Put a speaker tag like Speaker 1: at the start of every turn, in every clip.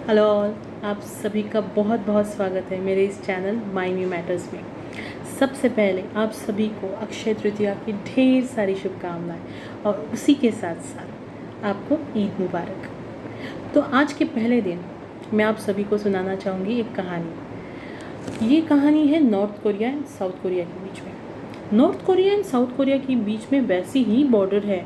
Speaker 1: Hello all, आप सभी का बहुत बहुत स्वागत है मेरे इस चैनल माई न्यू मैटर्स में। सबसे पहले आप सभी को अक्षय तृतीया की ढेर सारी शुभकामनाएं और उसी के साथ साथ आपको ईद मुबारक। तो आज के पहले दिन मैं आप सभी को सुनाना चाहूँगी एक कहानी। ये कहानी है north Korea and south Korea के बीच में। North Korea and south Korea के बीच में वैसी ही बॉर्डर है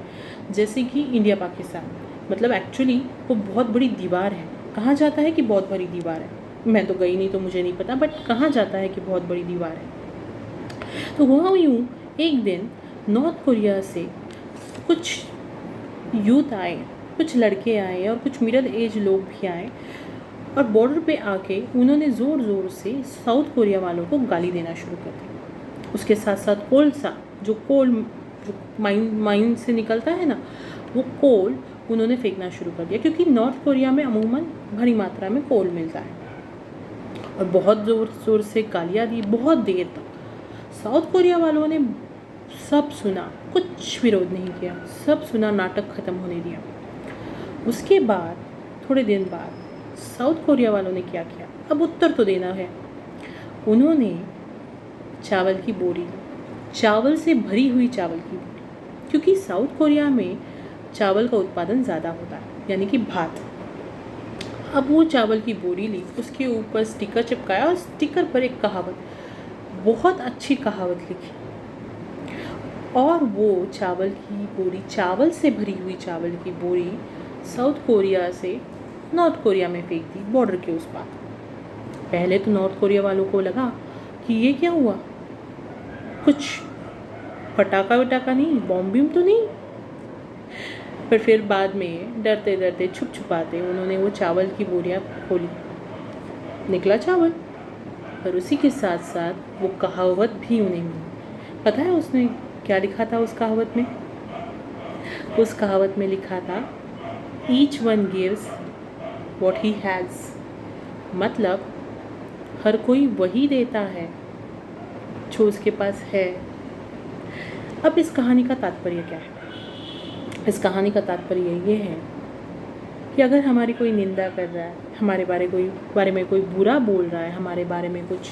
Speaker 1: जैसे कि इंडिया पाकिस्तान। मतलब एक्चुअली वो बहुत बड़ी दीवार है। कहा जाता है कि बहुत बड़ी दीवार है, मैं तो गई नहीं तो मुझे नहीं पता, बट कहा जाता है कि बहुत बड़ी दीवार है। तो हुआ यूँ, एक दिन नॉर्थ कोरिया से कुछ यूथ आए, कुछ लड़के आए और कुछ मिडिल एज लोग भी आए और बॉर्डर पे आके उन्होंने ज़ोर ज़ोर से साउथ कोरिया वालों को गाली देना शुरू कर दी। उसके साथ साथ कोलसा, जो माइन से निकलता है ना, वो कोल उन्होंने फेंकना शुरू कर दिया, क्योंकि नॉर्थ कोरिया में अमूमन भारी मात्रा में कोल मिलता है। और बहुत ज़ोर ज़ोर से गालियाँ दी बहुत देर तक। साउथ कोरिया वालों ने सब सुना, कुछ विरोध नहीं किया, सब सुना, नाटक ख़त्म होने दिया। उसके बाद थोड़े दिन बाद साउथ कोरिया वालों ने क्या किया, अब उत्तर तो देना है। उन्होंने चावल की बोरी, चावल से भरी हुई चावल की बोरी, क्योंकि साउथ कोरिया में चावल का उत्पादन ज़्यादा होता है, यानी कि भात। अब वो चावल की बोरी ली, उसके ऊपर स्टिकर चिपकाया और स्टिकर पर एक कहावत, बहुत अच्छी कहावत लिखी, और वो चावल की बोरी, चावल से भरी हुई चावल की बोरी साउथ कोरिया से नॉर्थ कोरिया में फेंक दी, बॉर्डर के उस पार। पहले तो नॉर्थ कोरिया वालों को लगा कि ये क्या हुआ, कुछ पटाखा वटाखा नहीं, बॉम्ब बीम तो नहीं। पर फिर बाद में डरते डरते छुप छुपाते उन्होंने वो चावल की बोरियाँ खोली, निकला चावल, और उसी के साथ साथ वो कहावत भी उन्हें मिली। पता है उसने क्या लिखा था उस कहावत में? उस कहावत में लिखा था, each one gives what he has. मतलब हर कोई वही देता है जो उसके पास है। अब इस कहानी का तात्पर्य क्या है? इस कहानी का तात्पर्य ये है कि अगर हमारी कोई निंदा कर रहा है, हमारे बारे में कोई बुरा बोल रहा है, हमारे बारे में कुछ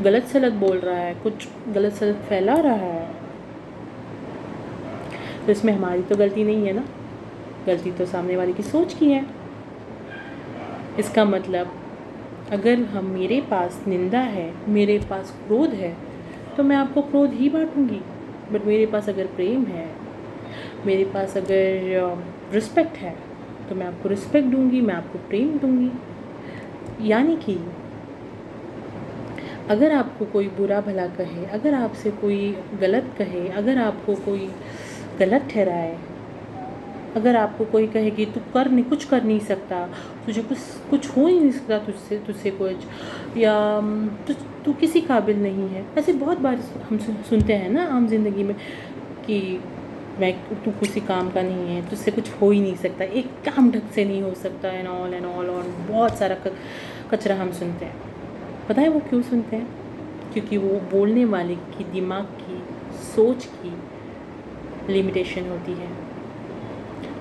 Speaker 1: गलत सलत बोल रहा है, कुछ गलत सलत फैला रहा है, तो इसमें हमारी तो गलती नहीं है ना, गलती तो सामने वाले की सोच की है। इसका मतलब अगर मेरे पास निंदा है, मेरे पास क्रोध है, तो मैं आपको क्रोध ही बांटूंगी। बट मेरे पास अगर प्रेम है, मेरे पास अगर रिस्पेक्ट है, तो मैं आपको रिस्पेक्ट दूंगी, मैं आपको प्रेम दूंगी। यानी कि अगर आपको कोई बुरा भला कहे, अगर आपसे कोई गलत कहे, अगर आपको कोई गलत ठहराए, अगर आपको कोई कहे कि तू कुछ कर नहीं सकता, तुझे कुछ हो ही नहीं सकता, तुझसे कुछ, या तू किसी काबिल नहीं है, ऐसे बहुत बार हम सुनते हैं ना आम जिंदगी में कि तू किसी काम का नहीं है, तुझसे कुछ हो ही नहीं सकता, एक काम ढंग से नहीं हो सकता, एंड ऑल और बहुत सारा कचरा हम सुनते हैं। पता है वो क्यों सुनते हैं? क्योंकि वो बोलने वाले की दिमाग की, सोच की लिमिटेशन होती है,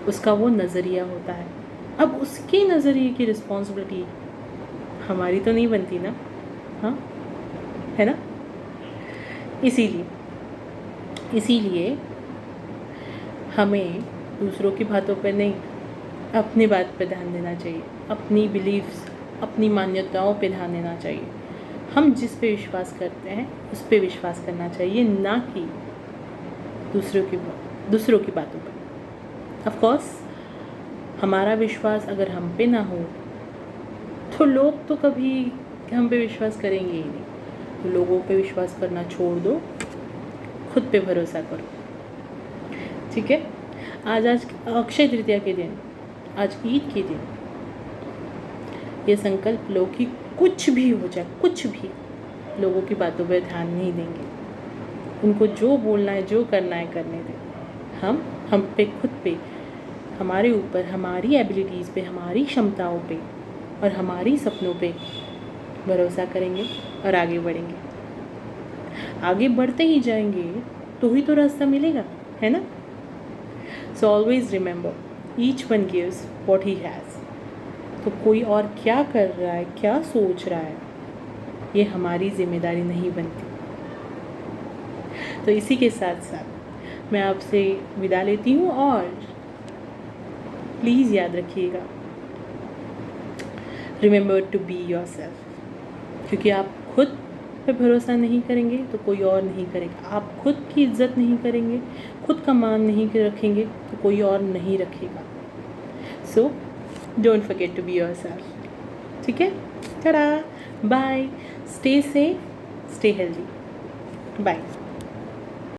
Speaker 1: उसका वो नज़रिया होता है। अब उसके नज़रिए की रिस्पॉन्सिबिलिटी हमारी तो नहीं बनती ना, हाँ, है ना? इसीलिए हमें दूसरों की बातों पर नहीं, अपनी बात पर ध्यान देना चाहिए, अपनी बिलीफ्स, अपनी मान्यताओं पर ध्यान देना चाहिए। हम जिस पे विश्वास करते हैं उस पे विश्वास करना चाहिए, ना कि दूसरों की बातों पर। ऑफ कोर्स हमारा विश्वास अगर हम पे ना हो तो लोग तो कभी हम पे विश्वास करेंगे ही नहीं। तो लोगों पे विश्वास करना छोड़ दो, खुद पे भरोसा करो, ठीक है? आज अक्षय तृतीया के दिन, आज ईद के दिन ये संकल्प लो कि कुछ भी हो जाए, कुछ भी, लोगों की बातों पर ध्यान नहीं देंगे। उनको जो बोलना है, जो करना है करने दें। हम पे, खुद पे, हमारे ऊपर, हमारी एबिलिटीज़ पे, हमारी क्षमताओं पे और हमारी सपनों पे भरोसा करेंगे और आगे बढ़ेंगे। आगे बढ़ते ही जाएंगे तो ही तो रास्ता मिलेगा, है ना? So always remember, each one gives what he has. तो कोई और क्या कर रहा है, क्या सोच रहा है, ये हमारी जिम्मेदारी नहीं बनती। तो इसी के साथ साथ मैं आपसे विदा लेती हूँ और प्लीज़ याद रखिएगा, रिमेंबर टू बी योरसेल्फ। क्योंकि आप खुद पे भरोसा नहीं करेंगे तो कोई और नहीं करेगा। आप खुद की इज्जत नहीं करेंगे, खुद का मान नहीं रखेंगे तो कोई और नहीं रखेगा। So don't forget to be yourself. ठीक है, tata, bye, stay safe, stay healthy, bye.